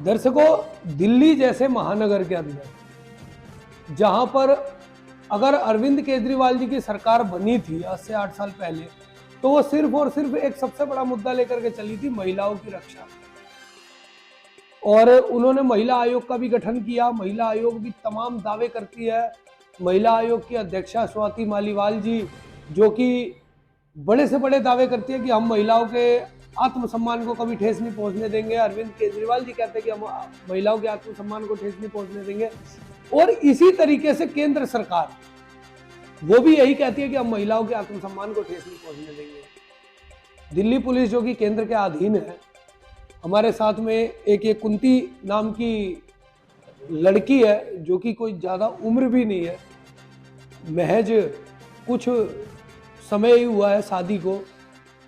दर्शकों, दिल्ली जैसे महानगर के अंदर जहां पर अगर अरविंद केजरीवाल जी की सरकार बनी थी आज से 8 साल पहले, तो वो सिर्फ और सिर्फ एक सबसे बड़ा मुद्दा लेकर के चली थी, महिलाओं की रक्षा। और उन्होंने महिला आयोग का भी गठन किया। महिला आयोग भी तमाम दावे करती है। महिला आयोग की अध्यक्षा स्वाति मालीवाल जी, जो कि बड़े से बड़े दावे करती है कि हम महिलाओं के आत्मसम्मान को कभी ठेस नहीं पहुंचने देंगे। अरविंद केजरीवाल जी कहते हैं कि हम महिलाओं के आत्मसम्मान को ठेस नहीं पहुंचने देंगे। और इसी तरीके से केंद्र सरकार वो भी यही कहती है कि हम महिलाओं के आत्मसम्मान को ठेस नहीं पहुंचने देंगे। दिल्ली पुलिस, जो कि केंद्र के अधीन है, हमारे साथ में एक कुंती नाम की लड़की है, जो कि कोई ज़्यादा उम्र भी नहीं है, महज कुछ समय ही हुआ है शादी को,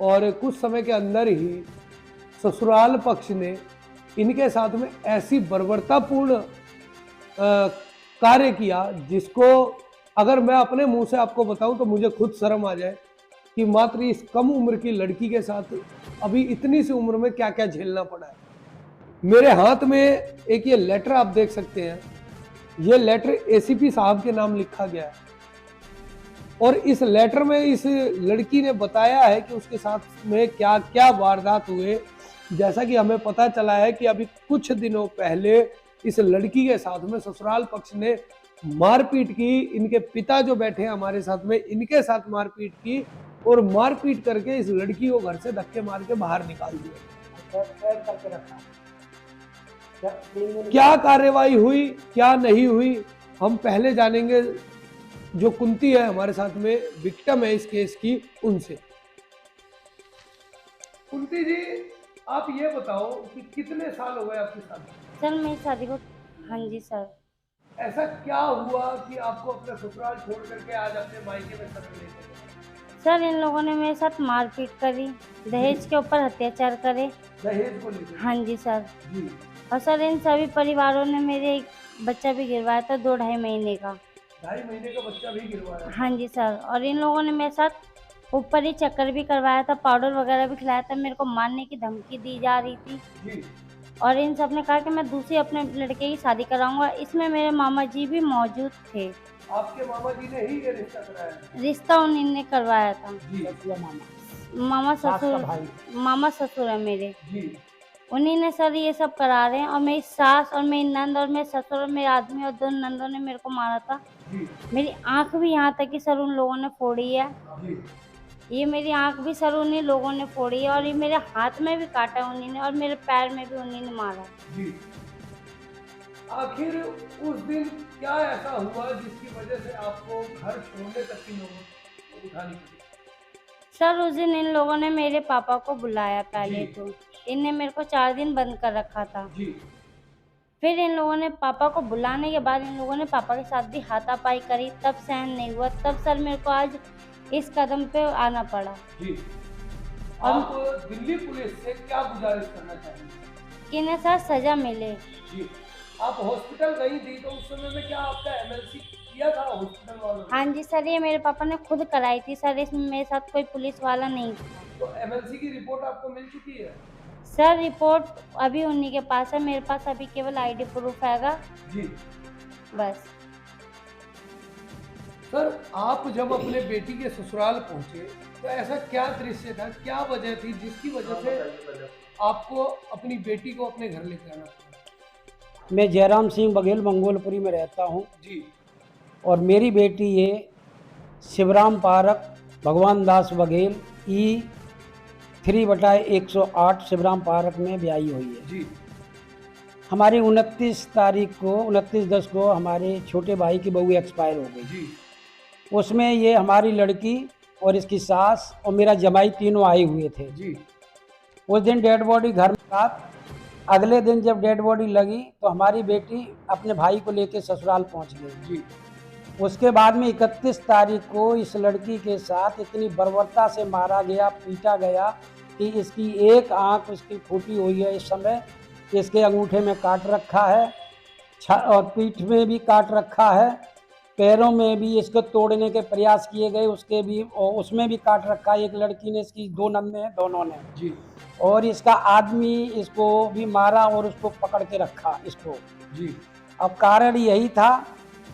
और कुछ समय के अंदर ही ससुराल पक्ष ने इनके साथ में ऐसी बर्बरतापूर्ण कार्य किया, जिसको अगर मैं अपने मुंह से आपको बताऊं तो मुझे खुद शर्म आ जाए कि मात्र इस कम उम्र की लड़की के साथ अभी इतनी सी उम्र में क्या क्या झेलना पड़ा है। मेरे हाथ में एक ये लेटर आप देख सकते हैं। ये लेटर एसीपी साहब के नाम लिखा गया है, और इस लेटर में इस लड़की ने बताया है कि उसके साथ में क्या क्या वारदात हुए। जैसा कि हमें पता चला है कि अभी कुछ दिनों पहले इस लड़की के साथ में ससुराल पक्ष ने मारपीट की। इनके पिता जो बैठे हैं हमारे साथ में, इनके साथ मारपीट की, और मारपीट करके इस लड़की को घर से धक्के मार के बाहर निकाल दिया। क्या कार्रवाई हुई, क्या नहीं हुई, हम पहले जानेंगे। जो कुंती है हमारे साथ में, विक्टिम है इस केस की, उनसे। कुंती जी, आप ये बताओ कि कितने साल हो गए आपकी शादी? सर मेरी शादी को, हाँ जी सर। ऐसा क्या हुआ कि आपको अपना ससुराल छोड़ करके आज अपने मायके में शरण लेके गए? सर इन लोगों ने मेरे साथ मारपीट करी, दहेज के ऊपर अत्याचार करे। दहेज को लेकर? हाँ जी सर। जी। और सर इन सभी परिवारों ने मेरे एक बच्चा भी गिरवाया था, 2-2.5 महीने का। 2.5 महीने का बच्चा भी गिरवाया? हाँ जी सर। और इन लोगों ने मेरे साथ ऊपर ही चक्कर भी करवाया था, पाउडर वगैरह भी खिलाया था, मेरे को मारने की धमकी दी जा रही थी। जी। और इन सब ने कहा कि मैं दूसरी अपने लड़के की शादी कराऊंगा। इसमें मेरे मामा जी भी मौजूद थे। आपके मामा जी ने ही ये रिश्ता कराया? रिश्ता उन्हीं ने करवाया था। जी। मामा ससुर है मेरे। जी। उन्हीं ने सर ये सब करा रहे हैं। और मेरी सास और मेरी नंद और मेरे ससुर और मेरे आदमी और 2 नंदों ने मेरे को मारा था। जी। मेरी आंख भी यहाँ तक कि सर उन लोगों ने फोड़ी है। जी। ये मेरी आंख भी सर उन्हीं लोगों ने फोड़ी है, और ये मेरे हाथ में भी काटा उन्हीं ने, और मेरे पैर में भी उन्हीं ने मारा। जी। आखिर उस दिन क्या ऐसा हुआ जिसकी वजह से आपको घर छोड़ने तक की नौबत उठानी पड़ी? सर उस दिन इन लोगों ने मेरे पापा को बुलाया। पहले तो इनने मेरे को 4 दिन बंद कर रखा था। जी। फिर इन लोगों ने पापा को बुलाने के बाद इन लोगों ने पापा के साथ भी हाथापाई करी, तब सहन नहीं हुआ। तब सर मेरे को आज इस कदम पे आना पड़ा। जी। और आप दिल्ली पुलिस से क्या गुजारिश करना चाहेंगे? कि इन्हें सर सजा मिले। जी। आप हॉस्पिटल गई थी तो उस समय में क्या आपका एमएलसी किया था हॉस्पिटल वालों ने? हाँ जी सर, ये मेरे पापा ने खुद कराई थी सर, इसमें मेरे साथ कोई पुलिस वाला नहीं था। तो एमएलसी की रिपोर्ट आपको मिल चुकी है? सर रिपोर्ट अभी उन्हीं के पास है, मेरे पास अभी केवल आईडी प्रूफ हैगा। जी। बस। सर, आप जब अपने बेटी के ससुराल पहुंचे तो ऐसा क्या दृश्य था, क्या वजह थी जिसकी वजह से आपको अपनी बेटी को अपने घर लेकर आना पड़ा? मैं जयराम सिंह बघेल मंगोलपुरी में रहता हूं। जी। और मेरी बेटी ये शिवराम पार्क भगवान दास बघेल E3/108 शिवराम पार्क में ब्याही हुई है। जी। हमारी 29 तारीख को 29/10 को हमारे छोटे भाई की बहू एक्सपायर हो गई। जी। उसमें ये हमारी लड़की और इसकी सास और मेरा जमाई तीनों आए हुए थे। जी। उस दिन डेड बॉडी घर में रात, अगले दिन जब डेड बॉडी लगी तो हमारी बेटी अपने भाई को लेकर ससुराल पहुंच गई। जी। उसके बाद में 31 तारीख को इस लड़की के साथ इतनी बर्बरता से मारा गया, पीटा गया कि इसकी एक आंख उसकी फूटी हुई है। इस समय इसके अंगूठे में काट रखा है, और पीठ में भी काट रखा है, पैरों में भी इसको तोड़ने के प्रयास किए गए, उसके भी और उसमें भी काट रखा है। एक लड़की ने, इसकी 2 नंदे हैं, दोनों ने। जी। और इसका आदमी इसको भी मारा और उसको पकड़ के रखा इसको। जी अब कारण यही था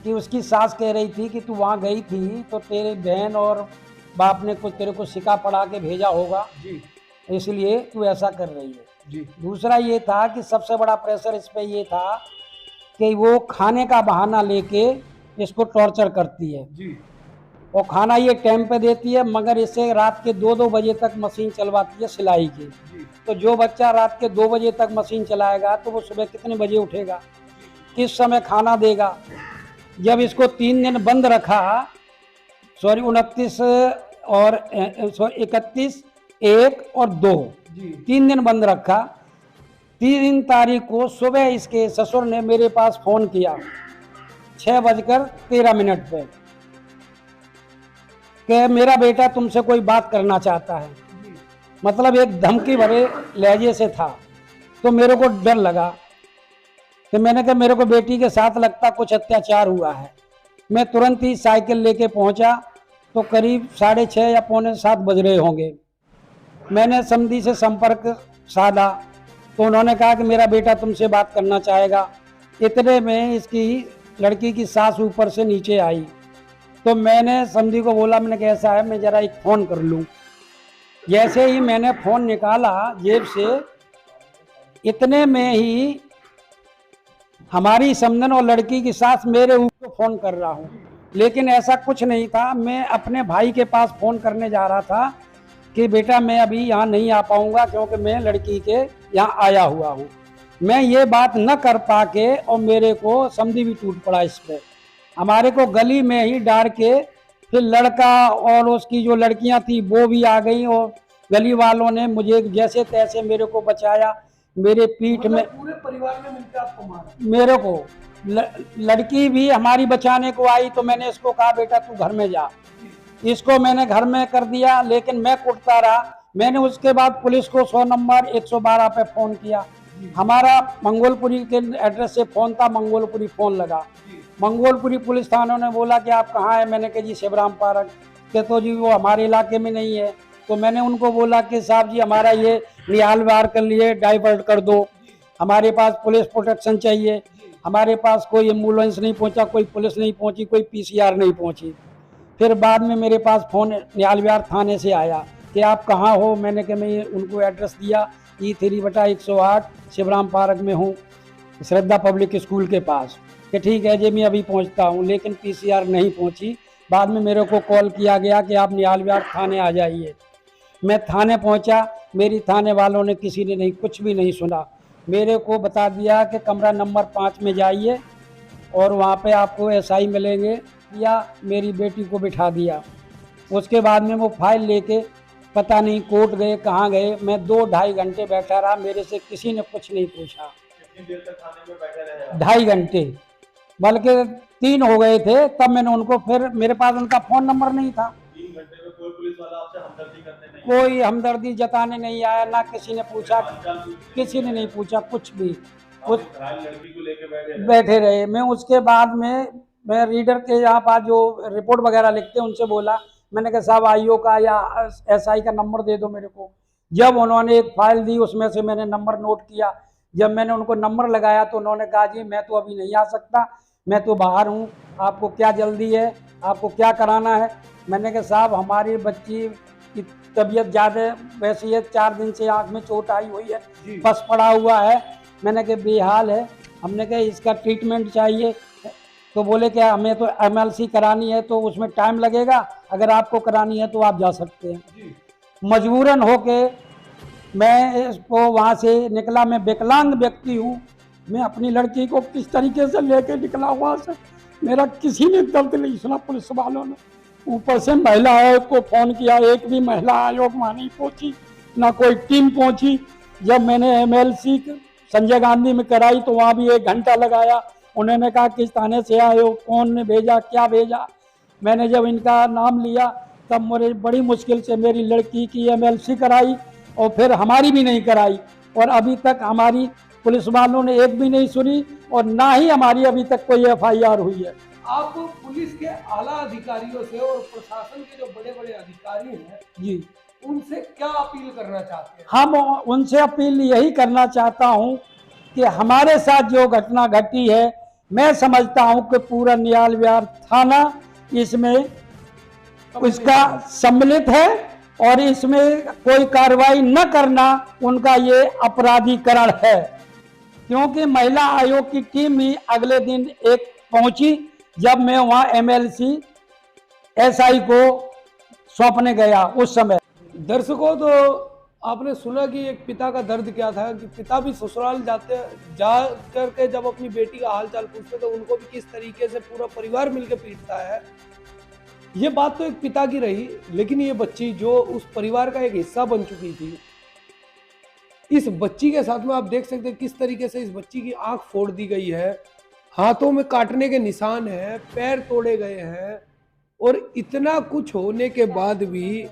कि उसकी सास कह रही थी कि तू वहाँ गई थी तो तेरे बहन और बाप ने कुछ तेरे को सिखा पढ़ा के भेजा होगा, जी इसलिए तू ऐसा कर रही है। जी दूसरा ये था कि सबसे बड़ा प्रेशर इस पे ये था कि वो खाने का बहाना लेके इसको टॉर्चर करती है जी और खाना ये टाइम पे देती है, मगर इससे रात के 2-2 बजे तक मशीन चलवाती है सिलाई की। जी तो जो बच्चा रात के 2 बजे तक मशीन चलाएगा तो वो सुबह कितने बजे उठेगा, किस समय खाना देगा। जब इसको 3 दिन बंद रखा, सॉरी 29 और 31, 1 और 2, जी 3 दिन बंद रखा। 3 तारीख को सुबह इसके ससुर ने मेरे पास फ़ोन किया 6:13 पे कि मेरा बेटा तुमसे कोई बात करना चाहता है। मतलब एक धमकी भरे लहजे से था। तो मेरे को डर लगा कि मैंने कहा मेरे को बेटी के साथ लगता कुछ अत्याचार हुआ है। मैं तुरंत ही साइकिल लेके पहुंचा तो करीब 6:30 या 6:45 बज रहे होंगे। मैंने समधी से संपर्क साधा तो उन्होंने कहा कि मेरा बेटा तुमसे बात करना चाहेगा। इतने में इसकी लड़की की सास ऊपर से नीचे आई तो मैंने समधी को बोला, मैंने कैसा है, मैं ज़रा एक फ़ोन कर लूँ। जैसे ही मैंने फ़ोन निकाला जेब से, इतने में ही हमारी समधन और लड़की की सास मेरे ऊपर फ़ोन कर रहा हूँ, लेकिन ऐसा कुछ नहीं था। मैं अपने भाई के पास फ़ोन करने जा रहा था कि बेटा मैं अभी यहाँ नहीं आ पाऊँगा क्योंकि मैं लड़की के यहाँ आया हुआ हूँ। मैं ये बात न कर पाके और मेरे को समधी भी टूट पड़ा इस पर। हमारे को गली में ही डाल के फिर लड़का और उसकी जो लड़कियां थी वो भी आ गई और गली वालों ने मुझे जैसे तैसे मेरे को बचाया। मेरे पीठ में पूरे परिवार ने मिलकर आपको मारा? मेरे को लड़की भी हमारी बचाने को आई तो मैंने इसको कहा बेटा तू घर में जा। इसको मैंने घर में कर दिया, लेकिन मैं कुटता रहा। मैंने उसके बाद पुलिस को 100 नंबर 112 पे फ़ोन किया। हमारा मंगोलपुरी के एड्रेस से फ़ोन था, मंगोलपुरी फ़ोन लगा। मंगोलपुरी पुलिस थानों ने बोला कि आप कहाँ हैं। मैंने कहा जी शिवराम पार्क के। तो जी वो हमारे इलाके में नहीं है। तो मैंने उनको बोला कि साहब जी हमारा ये निहाल बार कर लिए, डाइवर्ट कर दो, हमारे पास पुलिस प्रोटेक्शन चाहिए। हमारे पास कोई एम्बुलेंस नहीं पहुंचा, कोई पुलिस नहीं पहुंची, कोई पीसीआर नहीं पहुंची। फिर बाद में मेरे पास फ़ोन निहाल विहार थाने से आया कि आप कहाँ हो। मैंने कहा मैं उनको एड्रेस दिया, E3/108 शिवराम पार्क में हूँ, श्रद्धा पब्लिक स्कूल के पास। कि ठीक है जी मैं अभी पहुँचता हूँ, लेकिन पीसीआर नहीं पहुँची। बाद में मेरे को कॉल किया गया कि आप निहाल विहार थाने आ जाइए। मैं थाने पहुँचा, मेरी थाने वालों ने किसी ने नहीं, कुछ भी नहीं सुना। मेरे को बता दिया कि कमरा नंबर 5 में जाइए और वहाँ पे आपको एसआई मिलेंगे, या मेरी बेटी को बिठा दिया। उसके बाद में वो फाइल लेके पता नहीं कोर्ट गए, कहाँ गए। मैं 2-2.5 घंटे बैठा रहा, मेरे से किसी ने कुछ नहीं पूछा। कितनी देर तक थाने में बैठे रहे आप? 2.5 घंटे, बल्कि 3 हो गए थे। तब मैंने उनको, फिर मेरे पास उनका फ़ोन नंबर नहीं था। 3 घंटे में कोई पुलिस वाला आपसे हमदर्दी करने नहीं? कोई हमदर्दी जताने नहीं आया, ना किसी ने पूछा, किसी ने नहीं पूछा कुछ भी। कुछ लड़की को लेके बैठे रहे। मैं उसके बाद में मैं रीडर के यहाँ पास जो रिपोर्ट वगैरह लिखते हैं उनसे बोला, मैंने कहा साहब आईओ का या एसआई का नंबर दे दो मेरे को। जब उन्होंने एक फाइल दी उसमें से मैंने नंबर नोट किया। जब मैंने उनको नंबर लगाया तो उन्होंने कहा जी मैं तो अभी नहीं आ सकता, मैं तो बाहर हूँ, आपको क्या जल्दी है, आपको क्या कराना है। मैंने कहा साहब हमारी बच्ची की तबीयत ज़्यादा वैसी है, 4 दिन से आँख में चोट आई हुई है, बस पड़ा हुआ है। मैंने कहा बेहाल है। हमने कहा इसका ट्रीटमेंट चाहिए। तो बोले क्या हमें तो एमएलसी करानी है तो उसमें टाइम लगेगा, अगर आपको करानी है तो आप जा सकते हैं। मजबूरन होके मैं इसको वहाँ से निकला। मैं विकलांग व्यक्ति हूँ, मैं अपनी लड़की को किस तरीके से लेके निकला वहाँ से, मेरा किसी ने दर्द नहीं सुना। पुलिस वालों ने ऊपर से महिला आयोग को फ़ोन किया, एक भी महिला आयोग वहाँ नहीं पहुँची, ना कोई टीम पहुँची। जब मैंने एमएलसी संजय गांधी में कराई तो वहाँ भी 1 घंटा लगाया। उन्होंने कहा किस थाने से आए हो, कौन ने भेजा, क्या भेजा। मैंने जब इनका नाम लिया तब मुझे बड़ी मुश्किल से मेरी लड़की की एमएलसी कराई और फिर हमारी भी नहीं कराई। और अभी तक हमारी पुलिस वालों ने एक भी नहीं सुनी और ना ही हमारी अभी तक कोई एफआईआर हुई है। आप पुलिस के आला अधिकारियों से और प्रशासन के जो बड़े बड़े अधिकारी हैं जी उनसे क्या अपील करना चाहते हैं? हम उनसे अपील यही करना चाहता हूं कि हमारे साथ जो घटना घटी है, मैं समझता हूं कि पूरा नियाल विहार थाना इसमें उसका सम्मिलित है और इसमें कोई कार्रवाई न करना उनका ये अपराधीकरण है। क्योंकि महिला आयोग की टीम ही अगले दिन एक पहुंची जब मैं वहां एमएलसी एसआई को सौंपने गया उस समय। दर्शकों, तो आपने सुना कि एक पिता का दर्द क्या था कि पिता भी ससुराल जा करके जब अपनी बेटी का हालचाल पूछते तो उनको भी किस तरीके से पूरा परिवार मिलकर पीटता है। ये बात तो एक पिता की रही, लेकिन ये बच्ची जो उस परिवार का एक हिस्सा बन चुकी थी, इस बच्ची के साथ में आप देख सकते हैं किस तरीके से इस बच्ची की आंख फोड़ दी गई है, हाथों में काटने के निशान हैं, पैर तोड़े गए हैं, और इतना कुछ होने के बाद भी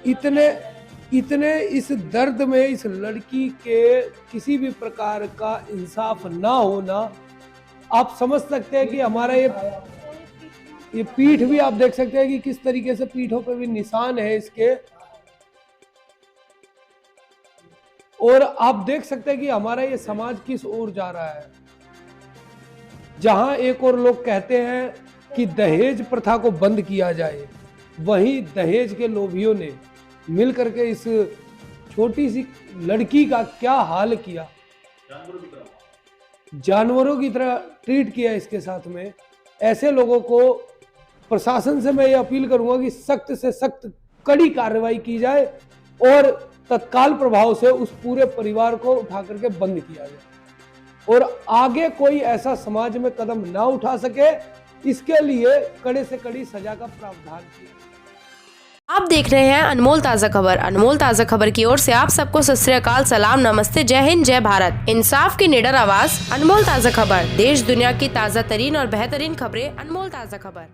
इतने इस दर्द में इस लड़की के किसी भी प्रकार का इंसाफ ना होना, आप समझ सकते हैं कि हमारा ये पीठ भी आप देख सकते हैं कि किस तरीके से पीठों पे भी निशान है इसके, और आप देख सकते हैं कि हमारा ये समाज किस ओर जा रहा है, जहां एक और लोग कहते हैं कि दहेज प्रथा को बंद किया जाए, वहीं दहेज के लोभियों ने मिल करके इस छोटी सी लड़की का क्या हाल किया, जानवरों की तरह ट्रीट किया इसके साथ में। ऐसे लोगों को प्रशासन से मैं ये अपील करूंगा कि सख्त से सख्त कड़ी कार्रवाई की जाए और तत्काल प्रभाव से उस पूरे परिवार को उठा करके बंद किया जाए और आगे कोई ऐसा समाज में कदम ना उठा सके, इसके लिए कड़े से कड़ी सजा का प्रावधान किया। आप देख रहे हैं अनमोल ताज़ा खबर। अनमोल ताज़ा खबर की ओर से आप सबको सत श्री अकाल, सलाम, नमस्ते, जय हिंद, जय भारत। इंसाफ की निडर आवाज, अनमोल ताज़ा खबर। देश दुनिया की ताज़ा तरीन और बेहतरीन खबरें, अनमोल ताज़ा खबर।